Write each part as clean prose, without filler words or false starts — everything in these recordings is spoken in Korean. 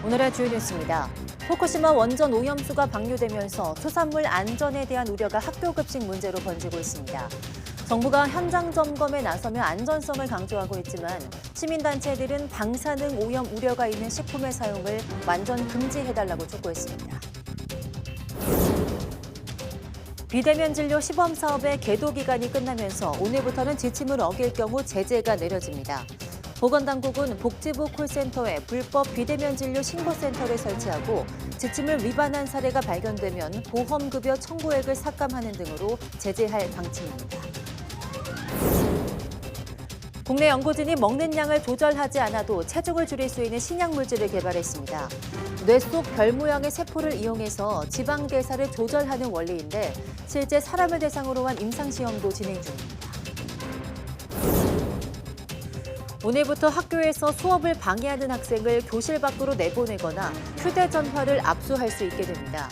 오늘의 주요 뉴스입니다. 후쿠시마 원전 오염수가 방류되면서 수산물 안전에 대한 우려가 학교 급식 문제로 번지고 있습니다. 정부가 현장 점검에 나서며 안전성을 강조하고 있지만 시민단체들은 방사능 오염 우려가 있는 식품의 사용을 완전 금지해달라고 촉구했습니다. 비대면 진료 시범 사업의 계도 기간이 끝나면서 오늘부터는 지침을 어길 경우 제재가 내려집니다. 보건당국은 복지부 콜센터에 불법 비대면 진료 신고센터를 설치하고 지침을 위반한 사례가 발견되면 보험급여 청구액을 삭감하는 등으로 제재할 방침입니다. 국내 연구진이 먹는 양을 조절하지 않아도 체중을 줄일 수 있는 신약 물질을 개발했습니다. 뇌 속 별 모양의 세포를 이용해서 지방 대사를 조절하는 원리인데 실제 사람을 대상으로 한 임상시험도 진행 중입니다. 오늘부터 학교에서 수업을 방해하는 학생을 교실 밖으로 내보내거나 휴대전화를 압수할 수 있게 됩니다.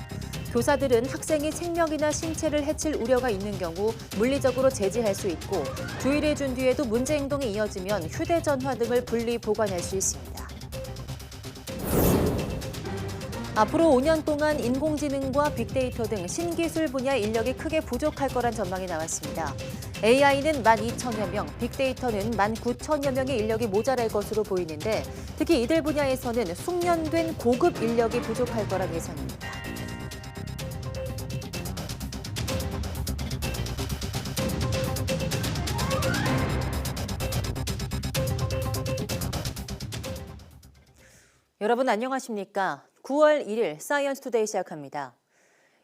교사들은 학생이 생명이나 신체를 해칠 우려가 있는 경우 물리적으로 제지할 수 있고 주의를 준 뒤에도 문제 행동이 이어지면 휴대전화 등을 분리 보관할 수 있습니다. 앞으로 5년 동안 인공지능과 빅데이터 등 신기술 분야 인력이 크게 부족할 거란 전망이 나왔습니다. AI는 12,000여 명, 빅데이터는 19,000여 명의 인력이 모자랄 것으로 보이는데 특히 이들 분야에서는 숙련된 고급 인력이 부족할 거란 예상입니다. 여러분 안녕하십니까? 9월 1일 사이언스 투데이 시작합니다.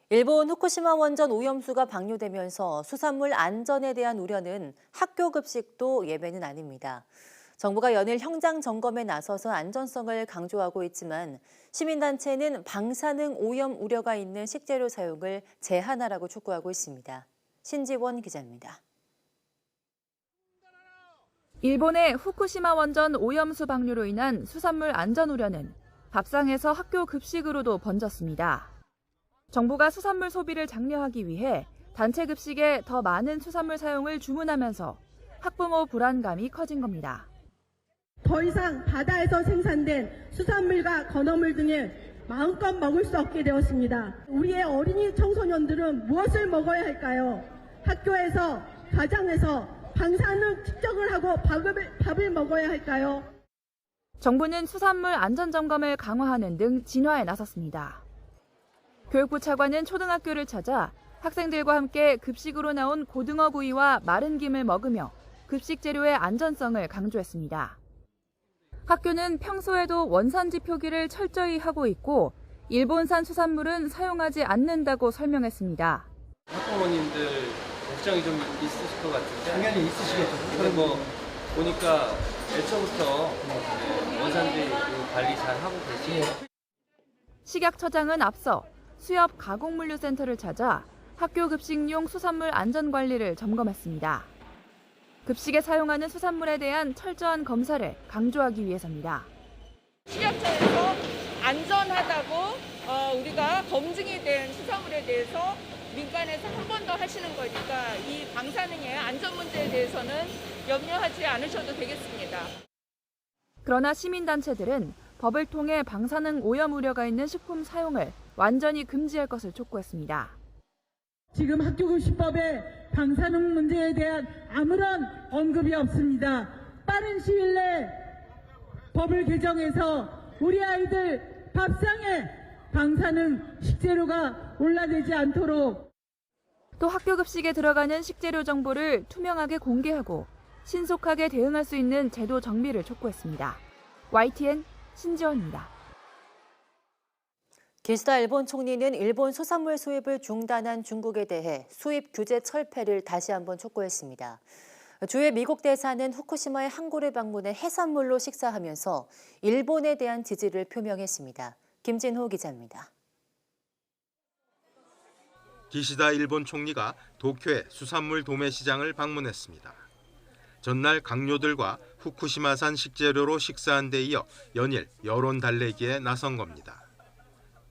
일본 후쿠시마 원전 오염수가 방류되면서 수산물 안전에 대한 우려는 학교 급식도 예외는 아닙니다. 정부가 연일 현장 점검에 나서서 안전성을 강조하고 있지만 시민단체는 방사능 오염 우려가 있는 식재료 사용을 제한하라고 촉구하고 있습니다. 신지원 기자입니다. 일본의 후쿠시마 원전 오염수 방류로 인한 수산물 안전 우려는 밥상에서 학교 급식으로도 번졌습니다. 정부가 수산물 소비를 장려하기 위해 단체 급식에 더 많은 수산물 사용을 주문하면서 학부모 불안감이 커진 겁니다. 더 이상 바다에서 생산된 수산물과 건어물 등을 마음껏 먹을 수 없게 되었습니다. 우리의 어린이 청소년들은 무엇을 먹어야 할까요? 학교에서, 가정에서 방사능 측정을 하고 밥을 먹어야 할까요? 정부는 수산물 안전점검을 강화하는 등 진화에 나섰습니다. 교육부 차관은 초등학교를 찾아 학생들과 함께 급식으로 나온 고등어 구이와 마른 김을 먹으며 급식 재료의 안전성을 강조했습니다. 학교는 평소에도 원산지 표기를 철저히 하고 있고 일본산 수산물은 사용하지 않는다고 설명했습니다. 학부모님들 걱정이 좀 있으실 것 같은데 당연히 있으시겠죠. 근데 뭐 보니까 애초부터 원산지 관리 잘 하고 계시네요. 식약처장은 앞서 수협 가공물류센터를 찾아 학교 급식용 수산물 안전관리를 점검했습니다. 급식에 사용하는 수산물에 대한 철저한 검사를 강조하기 위해서입니다. 식약처에서 안전하다고 우리가 검증이 된 수산물에 대해서 민간에서 한 번 더 하시는 거니까 이 방사능의 안전 문제에 대해서는 염려하지 않으셔도 되겠습니다. 그러나 시민단체들은 법을 통해 방사능 오염 우려가 있는 식품 사용을 완전히 금지할 것을 촉구했습니다. 지금 학교급식법에 방사능 문제에 대한 아무런 언급이 없습니다. 빠른 시일 내에 법을 개정해서 우리 아이들 밥상에 방사능 식재료가 올라되지 않도록 또 학교 급식에 들어가는 식재료 정보를 투명하게 공개하고 신속하게 대응할 수 있는 제도 정비를 촉구했습니다. YTN 신지원입니다. 기시다 일본 총리는 일본 수산물 수입을 중단한 중국에 대해 수입 규제 철폐를 다시 한번 촉구했습니다. 주의 미국 대사는 후쿠시마의 항구를 방문해 해산물로 식사하면서 일본에 대한 지지를 표명했습니다. 김진호 기자입니다. 기시다 일본 총리가 도쿄의 수산물 도매 시장을 방문했습니다. 전날 강요들과 후쿠시마산 식재료로 식사한 데 이어 연일 여론 달래기에 나선 겁니다.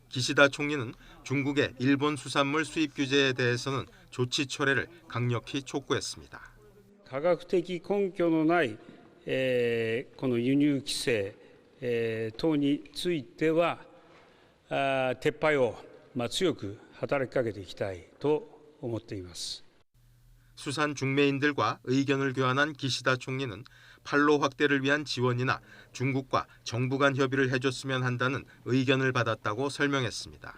기시다 총리는 중국의 일본 수산물 수입 규제에 대해서는 조치 철회를 강력히 촉구했습니다. 科学的根拠のないこの輸入規制等については撤廃を強く働きかけていきたいと思っています。 수산 중매인들과 의견을 교환한 기시다 총리는 판로 확대를 위한 지원이나 중국과 정부 간 협의를 해줬으면 한다는 의견을 받았다고 설명했습니다.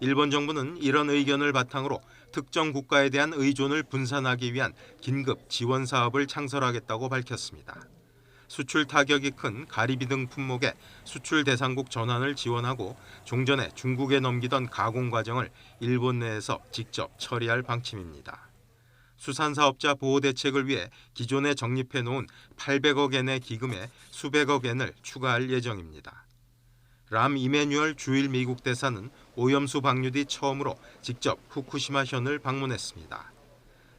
일본 정부는 이런 의견을 바탕으로 특정 국가에 대한 의존을 분산하기 위한 긴급 지원 사업을 창설하겠다고 밝혔습니다. 수출 타격이 큰 가리비 등 품목의 수출 대상국 전환을 지원하고 종전에 중국에 넘기던 가공 과정을 일본 내에서 직접 처리할 방침입니다. 수산사업자 보호 대책을 위해 기존에 적립해놓은 800억 엔의 기금에 수백억 엔을 추가할 예정입니다. 람 이메뉴얼 주일 미국 대사는 오염수 방류 뒤 처음으로 직접 후쿠시마현을 방문했습니다.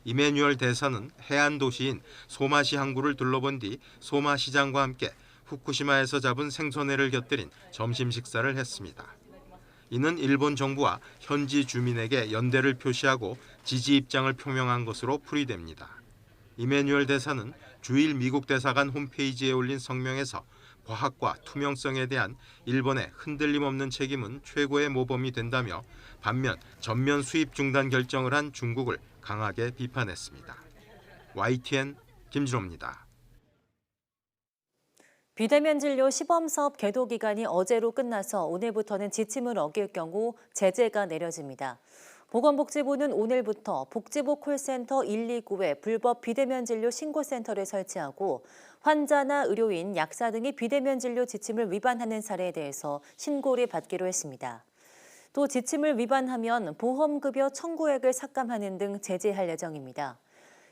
이메뉴얼 대사는 해안 도시인 소마시 항구를 둘러본 뒤 소마시장과 함께 후쿠시마에서 잡은 생선회를 곁들인 점심 식사를 했습니다. 이는 일본 정부와 현지 주민에게 연대를 표시하고 지지 입장을 표명한 것으로 풀이됩니다. 이메뉴얼 대사는 주일 미국 대사관 홈페이지에 올린 성명에서 과학과 투명성에 대한 일본의 흔들림 없는 책임은 최고의 모범이 된다며 반면 전면 수입 중단 결정을 한 중국을 강하게 비판했습니다. YTN 김진호입니다. 비대면 진료 시범사업 계도 기간이 어제로 끝나서 오늘부터는 지침을 어길 경우 제재가 내려집니다. 보건복지부는 오늘부터 복지부 콜센터 129에 불법 비대면 진료 신고센터를 설치하고 환자나 의료인, 약사 등이 비대면 진료 지침을 위반하는 사례에 대해서 신고를 받기로 했습니다. 또 지침을 위반하면 보험급여 청구액을 삭감하는 등 제재할 예정입니다.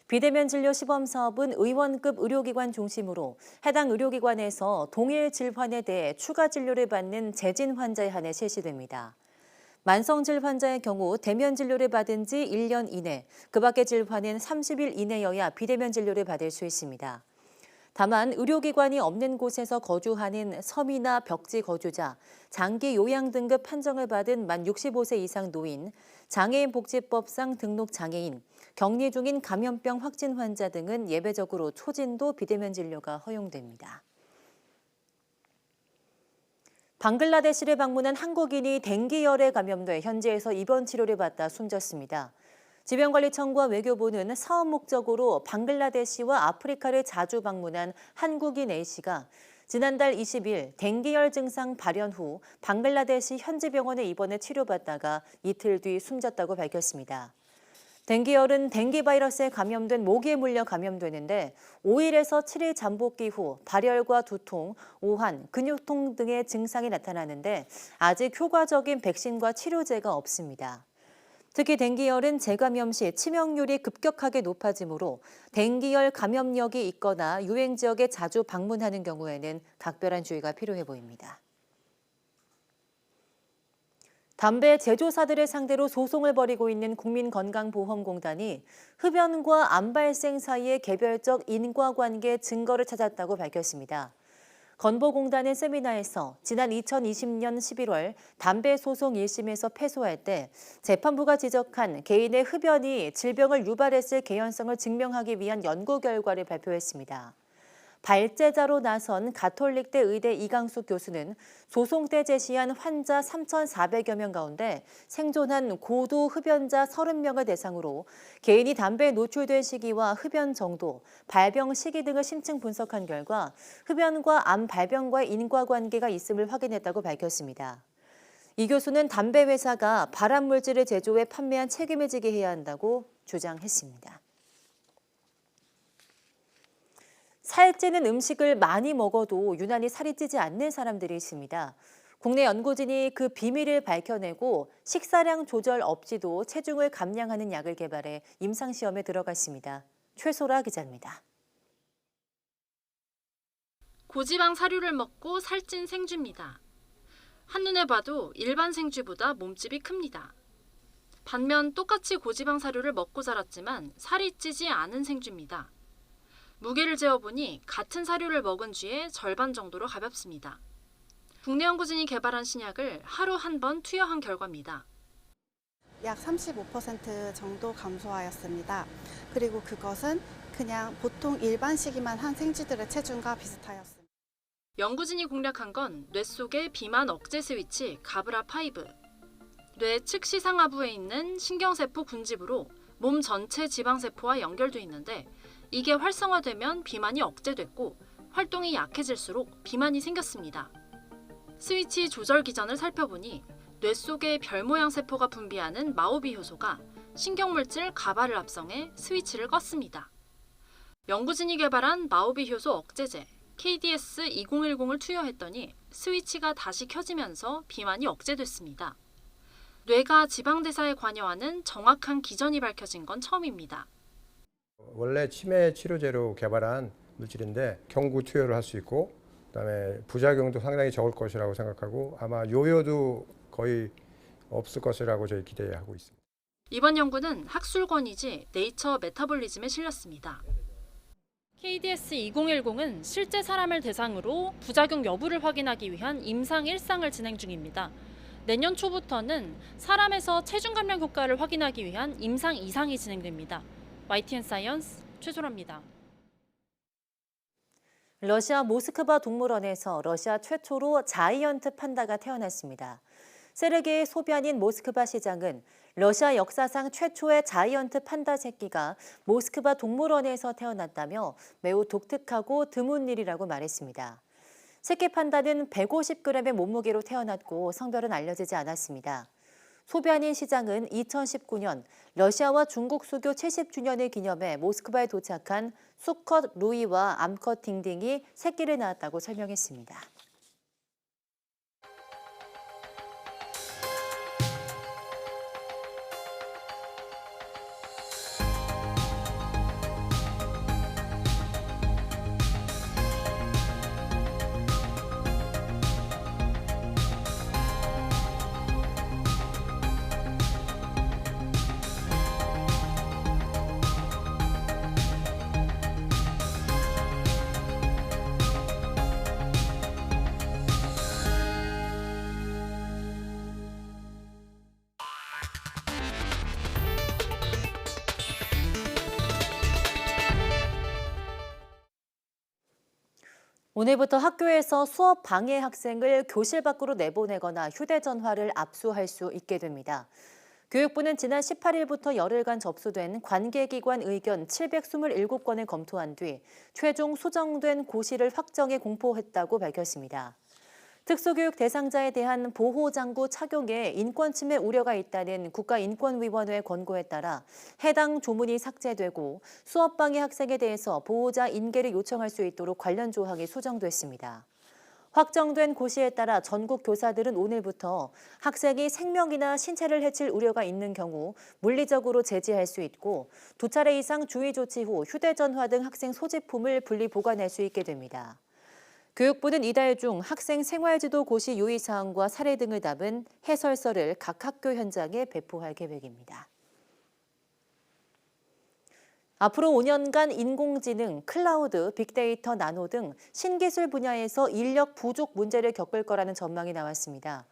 비대면 진료 시범 사업은 의원급 의료기관 중심으로 해당 의료기관에서 동일 질환에 대해 추가 진료를 받는 재진 환자에 한해 실시됩니다. 만성질 환자의 경우 대면 진료를 받은 지 1년 이내, 그 밖의 질환은 30일 이내여야 비대면 진료를 받을 수 있습니다. 다만 의료기관이 없는 곳에서 거주하는 섬이나 벽지 거주자, 장기 요양 등급 판정을 받은 만 65세 이상 노인, 장애인 복지법상 등록 장애인, 격리 중인 감염병 확진 환자 등은 예외적으로 초진도 비대면 진료가 허용됩니다. 방글라데시를 방문한 한국인이 댕기열에 감염돼 현지에서 입원 치료를 받다 숨졌습니다. 질병관리청과 외교부는 사업 목적으로 방글라데시와 아프리카를 자주 방문한 한국인 A씨가 지난달 20일 댕기열 증상 발현 후 방글라데시 현지 병원에 입원해 치료받다가 이틀 뒤 숨졌다고 밝혔습니다. 댕기열은 댕기 바이러스에 감염된 모기에 물려 감염되는데 5일에서 7일 잠복기 후 발열과 두통, 오한, 근육통 등의 증상이 나타나는데 아직 효과적인 백신과 치료제가 없습니다. 특히 댕기열은 재감염 시 치명률이 급격하게 높아지므로 댕기열 감염력이 있거나 유행 지역에 자주 방문하는 경우에는 각별한 주의가 필요해 보입니다. 담배 제조사들을 상대로 소송을 벌이고 있는 국민건강보험공단이 흡연과 암 발생 사이의 개별적 인과관계 증거를 찾았다고 밝혔습니다. 건보공단은 세미나에서 지난 2020년 11월 담배 소송 1심에서 패소할 때 재판부가 지적한 개인의 흡연이 질병을 유발했을 개연성을 증명하기 위한 연구 결과를 발표했습니다. 발제자로 나선 가톨릭대 의대 이강숙 교수는 소송 때 제시한 환자 3,400여 명 가운데 생존한 고도 흡연자 30명을 대상으로 개인이 담배에 노출된 시기와 흡연 정도, 발병 시기 등을 심층 분석한 결과 흡연과 암 발병과의 인과관계가 있음을 확인했다고 밝혔습니다. 이 교수는 담배 회사가 발암 물질을 제조해 판매한 책임을 지게 해야 한다고 주장했습니다. 살찌는 음식을 많이 먹어도 유난히 살이 찌지 않는 사람들이 있습니다. 국내 연구진이 그 비밀을 밝혀내고 식사량 조절 없이도 체중을 감량하는 약을 개발해 임상시험에 들어갔습니다. 최소라 기자입니다. 고지방 사료를 먹고 살찐 생쥐입니다. 한눈에 봐도 일반 생쥐보다 몸집이 큽니다. 반면 똑같이 고지방 사료를 먹고 자랐지만 살이 찌지 않은 생쥐입니다. 무게를 재어보니 같은 사료를 먹은 쥐의 절반 정도로 가볍습니다. 국내 연구진이 개발한 신약을 하루 한 번 투여한 결과입니다. 약 35% 정도 감소하였습니다. 그리고 그것은 그냥 보통 일반 시기만 한 생쥐들의 체중과 비슷하였습니다. 연구진이 공략한 건 뇌 속의 비만 억제 스위치 가브라5. 뇌 측시 상하부에 있는 신경세포 군집으로 몸 전체 지방세포와 연결돼 있는데 이게 활성화되면 비만이 억제됐고 활동이 약해질수록 비만이 생겼습니다. 스위치 조절 기전을 살펴보니 뇌 속의 별 모양 세포가 분비하는 마오비 효소가 신경물질 가바를 합성해 스위치를 껐습니다. 연구진이 개발한 마오비 효소 억제제 KDS-2010을 투여했더니 스위치가 다시 켜지면서 비만이 억제됐습니다. 뇌가 지방대사에 관여하는 정확한 기전이 밝혀진 건 처음입니다. 원래 치매 치료제로 개발한 물질인데 경구 투여를 할 수 있고 그다음에 부작용도 상당히 적을 것이라고 생각하고 아마 요요도 거의 없을 것이라고 저희 기대하고 있습니다. 이번 연구는 학술권위지 네이처 메타볼리즘에 실렸습니다. KDS-2010은 실제 사람을 대상으로 부작용 여부를 확인하기 위한 임상 1상을 진행 중입니다. 내년 초부터는 사람에서 체중 감량 효과를 확인하기 위한 임상 2상이 진행됩니다. YTN 사이언스 최소라입니다. 러시아 모스크바 동물원에서 러시아 최초로 자이언트 판다가 태어났습니다. 세르게이 소비안인 모스크바 시장은 러시아 역사상 최초의 자이언트 판다 새끼가 모스크바 동물원에서 태어났다며 매우 독특하고 드문 일이라고 말했습니다. 새끼 판다는 150g의 몸무게로 태어났고 성별은 알려지지 않았습니다. 소비안인 시장은 2019년 러시아와 중국 수교 70주년을 기념해 모스크바에 도착한 수컷 루이와 암컷 딩딩이 새끼를 낳았다고 설명했습니다. 오늘부터 학교에서 수업 방해 학생을 교실 밖으로 내보내거나 휴대전화를 압수할 수 있게 됩니다. 교육부는 지난 18일부터 열흘간 접수된 관계기관 의견 727건을 검토한 뒤 최종 수정된 고시를 확정해 공포했다고 밝혔습니다. 특수교육 대상자에 대한 보호장구 착용에 인권침해 우려가 있다는 국가인권위원회의 권고에 따라 해당 조문이 삭제되고 수업방해 학생에 대해서 보호자 인계를 요청할 수 있도록 관련 조항이 수정됐습니다. 확정된 고시에 따라 전국 교사들은 오늘부터 학생이 생명이나 신체를 해칠 우려가 있는 경우 물리적으로 제지할 수 있고 2차례 이상 주의 조치 후 휴대전화 등 학생 소지품을 분리 보관할 수 있게 됩니다. 교육부는 이달 중 학생 생활지도 고시 유의사항과 사례 등을 담은 해설서를 각 학교 현장에 배포할 계획입니다. 앞으로 5년간 인공지능, 클라우드, 빅데이터, 나노 등 신기술 분야에서 인력 부족 문제를 겪을 거라는 전망이 나왔습니다.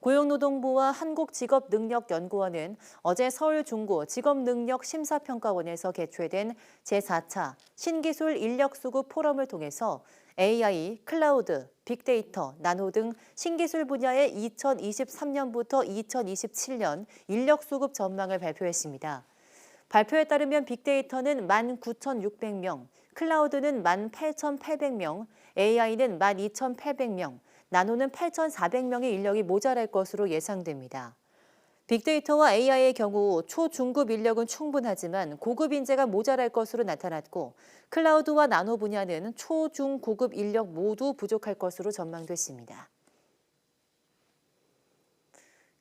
고용노동부와 한국직업능력연구원은 어제 서울중구 직업능력심사평가원에서 개최된 제4차 신기술 인력수급 포럼을 통해서 AI, 클라우드, 빅데이터, 나노 등 신기술 분야의 2023년부터 2027년 인력 수급 전망을 발표했습니다. 발표에 따르면 빅데이터는 19,600명, 클라우드는 18,800명, AI는 12,800명, 나노는 8,400명의 인력이 모자랄 것으로 예상됩니다. 빅데이터와 AI의 경우 초중급 인력은 충분하지만 고급 인재가 모자랄 것으로 나타났고 클라우드와 나노 분야는 초, 중, 고급 인력 모두 부족할 것으로 전망됐습니다.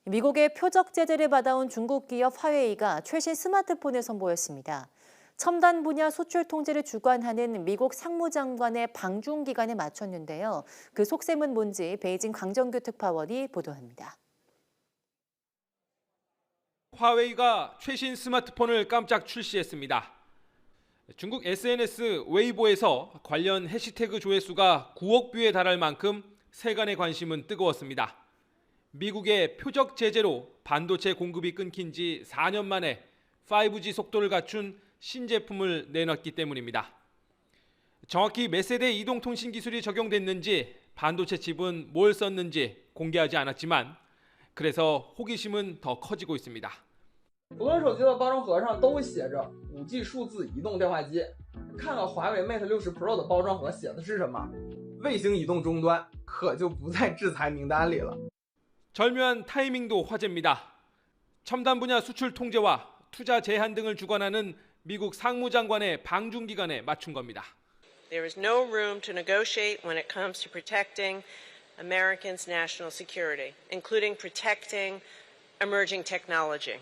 미국의 표적 제재를 받아온 중국 기업 화웨이가 최신 스마트폰을 선보였습니다. 첨단 분야 수출 통제를 주관하는 미국 상무장관의 방중 기간에 맞췄는데요. 그 속셈은 뭔지 베이징 강정규 특파원이 보도합니다. 화웨이가 최신 스마트폰을 깜짝 출시했습니다. 중국 SNS 웨이보에서 관련 해시태그 조회수가 9억 뷰에 달할 만큼 세간의 관심은 뜨거웠습니다. 미국의 표적 제재로 반도체 공급이 끊긴 지 4년 만에 5G 속도를 갖춘 신제품을 내놨기 때문입니다. 정확히 몇 세대 이동통신 기술이 적용됐는지, 반도체 칩은 뭘 썼는지 공개하지 않았지만 그래서 호기심은 더 커지고 있습니다. 不论手机的包装盒上都写着 5G 数字移动电话机，看看华为 Mate 60 Pro 的包装盒写的是什么？卫星移动终端可就不在制裁名单里了。 절묘한 타이밍도 화제입니다. 첨단 분야 수출 통제와 투자 제한 등을 주관하는 미국 상무장관의 방중 기간에 맞춘 겁니다. There is no room to negotiate when it comes to protecting Americans' national security, including protecting emerging technology.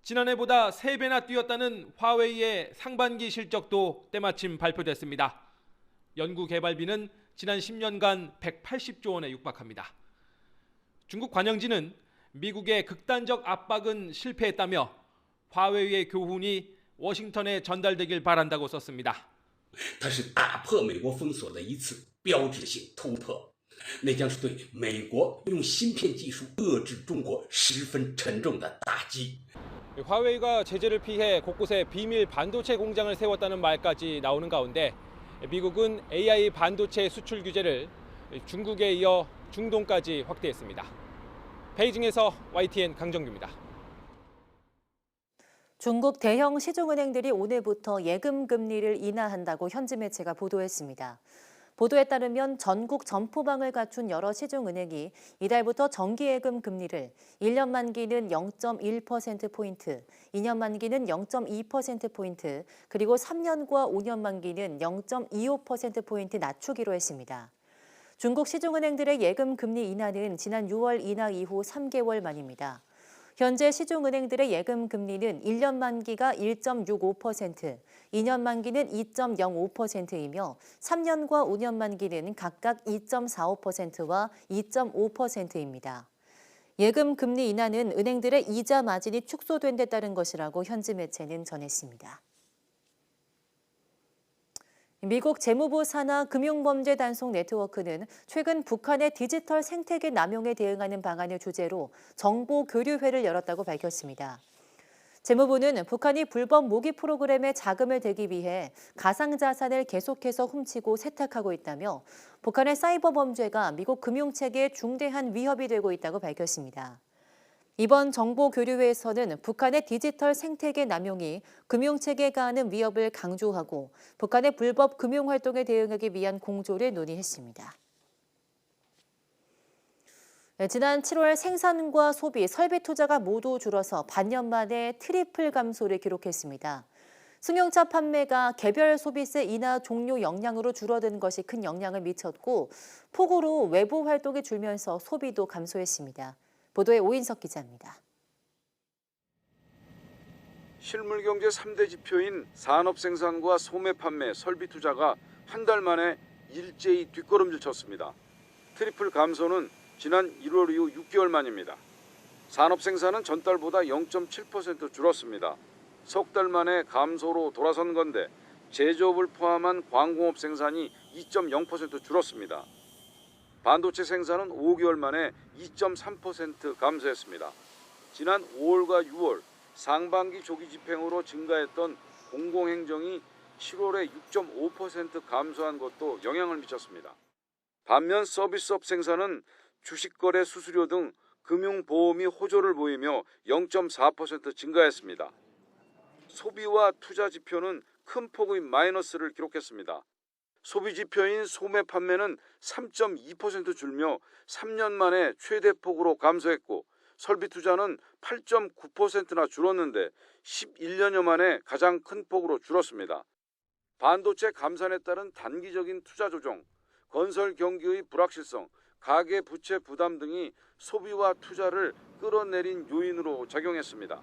지난해보다 3배나 뛰었다는 화웨이의 상반기 실적도 때마침 발표됐습니다. 연구개발비는 지난 10년간 180조 원에 육박합니다. 중국 관영지는 미국의 극단적 압박은 실패했다며 화웨이의 교훈이 워싱턴에 전달되길 바란다고 썼습니다. 它是打破美国封锁的一次标志性突破，那将是对美国用芯片技术遏制中国十分沉重的打击。 화웨이가 제재를 피해 곳곳에 비밀 반도체 공장을 세웠다는 말까지 나오는 가운데 미국은 AI 반도체 수출 규제를 중국에 이어 중동까지 확대했습니다. 베이징에서 YTN 강정규입니다. 중국 대형 시중은행들이 오늘부터 예금 금리를 인하한다고 현지 매체가 보도했습니다. 보도에 따르면 전국 점포방을 갖춘 여러 시중은행이 이달부터 정기예금 금리를 1년 만기는 0.1%포인트, 2년 만기는 0.2%포인트, 그리고 3년과 5년 만기는 0.25%포인트 낮추기로 했습니다. 중국 시중은행들의 예금 금리 인하는 지난 6월 인하 이후 3개월 만입니다. 현재 시중은행들의 예금 금리는 1년 만기가 1.65%, 2년 만기는 2.05%이며 3년과 5년 만기는 각각 2.45%와 2.5%입니다. 예금 금리 인하는 은행들의 이자 마진이 축소된 데 따른 것이라고 현지 매체는 전했습니다. 미국 재무부 산하 금융범죄 단속 네트워크는 최근 북한의 디지털 생태계 남용에 대응하는 방안을 주제로 정보 교류회를 열었다고 밝혔습니다. 재무부는 북한이 불법 모기 프로그램에 자금을 대기 위해 가상자산을 계속해서 훔치고 세탁하고 있다며 북한의 사이버 범죄가 미국 금융체계에 중대한 위협이 되고 있다고 밝혔습니다. 이번 정보 교류회에서는 북한의 디지털 생태계 남용이 금융체계에 가하는 위협을 강조하고 북한의 불법 금융활동에 대응하기 위한 공조를 논의했습니다. 지난 7월 생산과 소비, 설비 투자가 모두 줄어서 반년 만에 트리플 감소를 기록했습니다. 승용차 판매가 개별 소비세 인하 종료 영향으로 줄어든 것이 큰 영향을 미쳤고 폭우로 외부 활동이 줄면서 소비도 감소했습니다. 보도에 오인석 기자입니다. 실물경제 3대 지표인 산업생산과 소매 판매, 설비 투자가 한 달 만에 일제히 뒷걸음질 쳤습니다. 트리플 감소는 지난 1월 이후 6개월 만입니다. 산업생산은 전달보다 0.7% 줄었습니다. 석 달 만에 감소로 돌아선 건데 제조업을 포함한 광공업 생산이 2.0% 줄었습니다. 반도체 생산은 5개월 만에 2.3% 감소했습니다. 지난 5월과 6월 상반기 조기 집행으로 증가했던 공공행정이 7월에 6.5% 감소한 것도 영향을 미쳤습니다. 반면 서비스업 생산은 주식거래 수수료 등 금융보험이 호조를 보이며 0.4% 증가했습니다. 소비와 투자 지표는 큰 폭의 마이너스를 기록했습니다. 소비 지표인 소매 판매는 3.2% 줄며 3년 만에 최대 폭으로 감소했고 설비 투자는 8.9%나 줄었는데 11년여 만에 가장 큰 폭으로 줄었습니다. 반도체 감산에 따른 단기적인 투자 조정, 건설 경기의 불확실성, 가계 부채 부담 등이 소비와 투자를 끌어내린 요인으로 작용했습니다.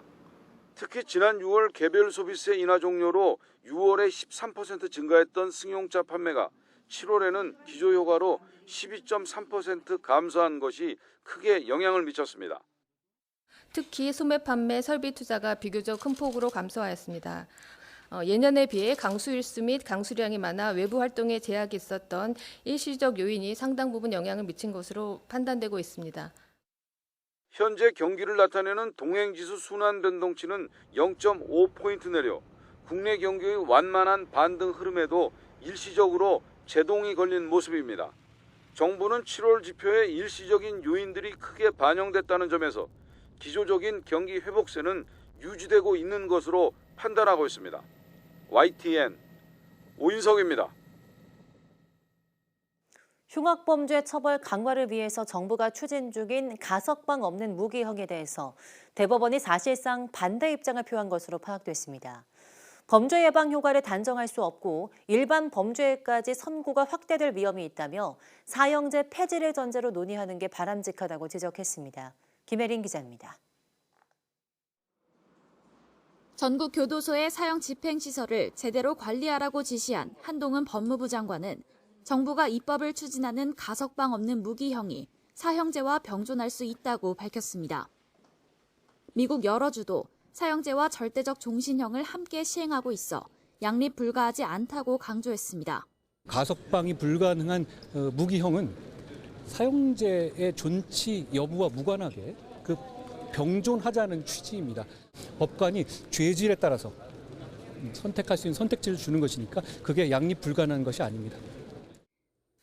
특히 지난 6월 개별 소비세 인하 종료로 6월에 13% 증가했던 승용차 판매가 7월에는 기조효과로 12.3% 감소한 것이 크게 영향을 미쳤습니다. 특히 소매 판매, 설비 투자가 비교적 큰 폭으로 감소하였습니다. 예년에 비해 강수일수 및 강수량이 많아 외부 활동에 제약이 있었던 일시적 요인이 상당 부분 영향을 미친 것으로 판단되고 있습니다. 현재 경기를 나타내는 동행지수 순환 변동치는 0.5포인트 내려 국내 경기의 완만한 반등 흐름에도 일시적으로 제동이 걸린 모습입니다. 정부는 7월 지표에 일시적인 요인들이 크게 반영됐다는 점에서 기조적인 경기 회복세는 유지되고 있는 것으로 판단하고 있습니다. YTN 오인석입니다. 흉악범죄 처벌 강화를 위해서 정부가 추진 중인 가석방 없는 무기형에 대해서 대법원이 사실상 반대 입장을 표한 것으로 파악됐습니다. 범죄 예방 효과를 단정할 수 없고 일반 범죄까지 선고가 확대될 위험이 있다며 사형제 폐지를 전제로 논의하는 게 바람직하다고 지적했습니다. 김혜린 기자입니다. 전국 교도소의 사형 집행시설을 제대로 관리하라고 지시한 한동훈 법무부 장관은 정부가 입법을 추진하는 가석방 없는 무기형이 사형제와 병존할 수 있다고 밝혔습니다. 미국 여러 주도 사형제와 절대적 종신형을 함께 시행하고 있어 양립 불가하지 않다고 강조했습니다. 가석방이 불가능한 무기형은 사형제의 존치 여부와 무관하게 병존하자는 취지입니다. 법관이 죄질에 따라서 선택할 수 있는 선택지를 주는 것이니까 그게 양립 불가능한 것이 아닙니다.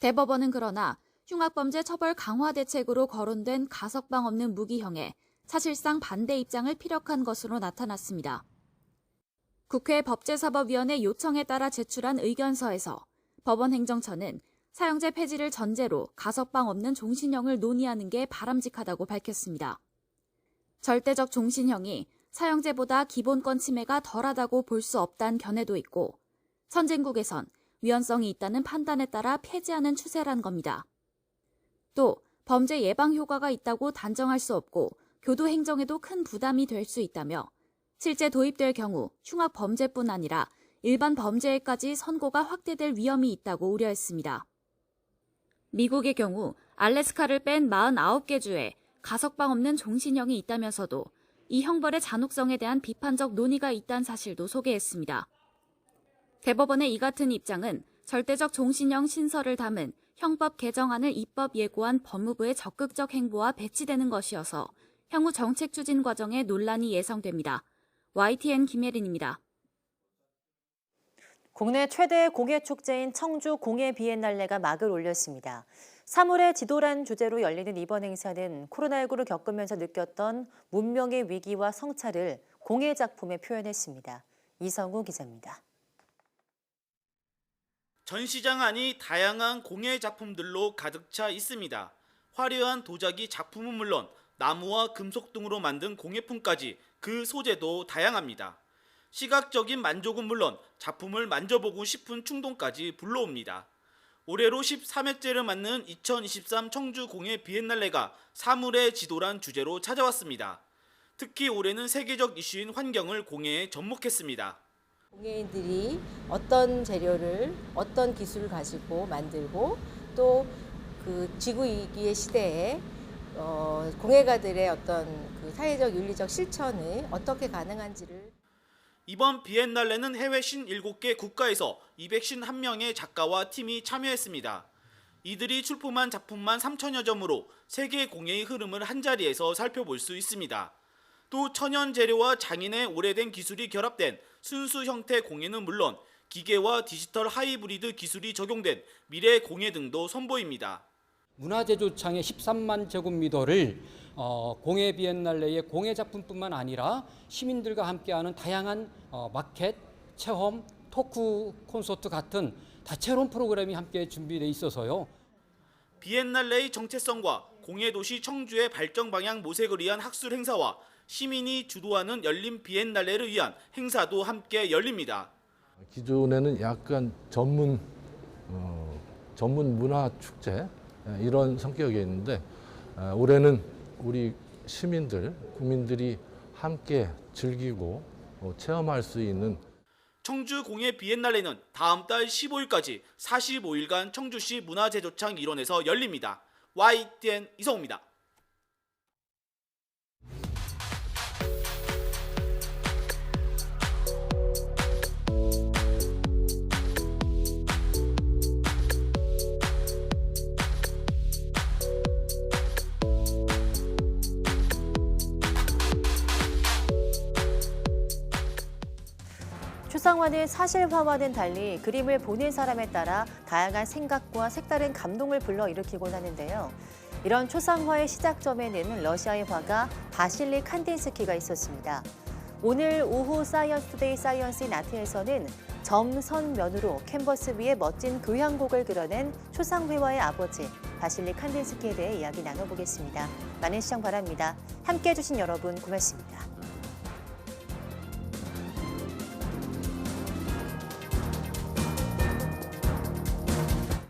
대법원은 그러나 흉악범죄 처벌 강화 대책으로 거론된 가석방 없는 무기형에 사실상 반대 입장을 피력한 것으로 나타났습니다. 국회 법제사법위원회 요청에 따라 제출한 의견서에서 법원행정처는 사형제 폐지를 전제로 가석방 없는 종신형을 논의하는 게 바람직하다고 밝혔습니다. 절대적 종신형이 사형제보다 기본권 침해가 덜하다고 볼 수 없다는 견해도 있고 선진국에선 위헌성이 있다는 판단에 따라 폐지하는 추세란 겁니다. 또 범죄 예방 효과가 있다고 단정할 수 없고 교도 행정에도 큰 부담이 될 수 있다며 실제 도입될 경우 흉악 범죄뿐 아니라 일반 범죄에까지 선고가 확대될 위험이 있다고 우려했습니다. 미국의 경우 알래스카를 뺀 49개 주에 가석방 없는 종신형이 있다면서도 이 형벌의 잔혹성에 대한 비판적 논의가 있다는 사실도 소개했습니다. 대법원의 이 같은 입장은 절대적 종신형 신설을 담은 형법 개정안을 입법 예고한 법무부의 적극적 행보와 배치되는 것이어서 향후 정책 추진 과정에 논란이 예상됩니다. YTN 김혜린입니다. 국내 최대 공예 축제인 청주 공예 비엔날레가 막을 올렸습니다. 사물의 지도란 주제로 열리는 이번 행사는 코로나19를 겪으면서 느꼈던 문명의 위기와 성찰을 공예 작품에 표현했습니다. 이성우 기자입니다. 전시장 안이 다양한 공예 작품들로 가득 차 있습니다. 화려한 도자기 작품은 물론 나무와 금속 등으로 만든 공예품까지 그 소재도 다양합니다. 시각적인 만족은 물론 작품을 만져보고 싶은 충동까지 불러옵니다. 올해로 13회째를 맞는 2023 청주 공예 비엔날레가 사물의 지도란 주제로 찾아왔습니다. 특히 올해는 세계적 이슈인 환경을 공예에 접목했습니다. 공예인들이 어떤 재료를 어떤 기술을 가지고 만들고 또 그 지구위기의 시대에 공예가들의 어떤 그 사회적 윤리적 실천이 어떻게 가능한지를 이번 비엔날레는 해외 57개 국가에서 251명의 작가와 팀이 참여했습니다. 이들이 출품한 작품만 3,000여 점으로 세계 공예의 흐름을 한자리에서 살펴볼 수 있습니다. 또 천연 재료와 장인의 오래된 기술이 결합된 순수 형태 공예는 물론 기계와 디지털 하이브리드 기술이 적용된 미래 공예 등도 선보입니다. 문화제조창의 13만 제곱미터를 공예 비엔날레의 공예 작품뿐만 아니라 시민들과 함께하는 다양한 마켓, 체험, 토크 콘서트 같은 다채로운 프로그램이 함께 준비되어 있어서요. 비엔날레의 정체성과 공예도시 청주의 발전 방향 모색을 위한 학술 행사와 시민이 주도하는 열린 비엔날레를 위한 행사도 함께 열립니다. 기존에는 약간 전문 문화 축제 이런 성격이었는데 올해는 우리 시민들, 국민들이 함께 즐기고 체험할 수 있는 청주 공예 비엔날레는 다음 달 15일까지 45일간 청주시 문화제조창 일원에서 열립니다. YTN 이성우입니다. 초상화는 사실화와는 달리 그림을 보는 사람에 따라 다양한 생각과 색다른 감동을 불러일으키곤 하는데요. 이런 초상화의 시작점에는 러시아의 화가 바실리 칸딘스키가 있었습니다. 오늘 오후 사이언스 투데이 사이언스 인 아트에서는 점선면으로 캔버스 위에 멋진 교향곡을 그려낸 초상회화의 아버지 바실리 칸딘스키에 대해 이야기 나눠보겠습니다. 많은 시청 바랍니다. 함께해 주신 여러분 고맙습니다.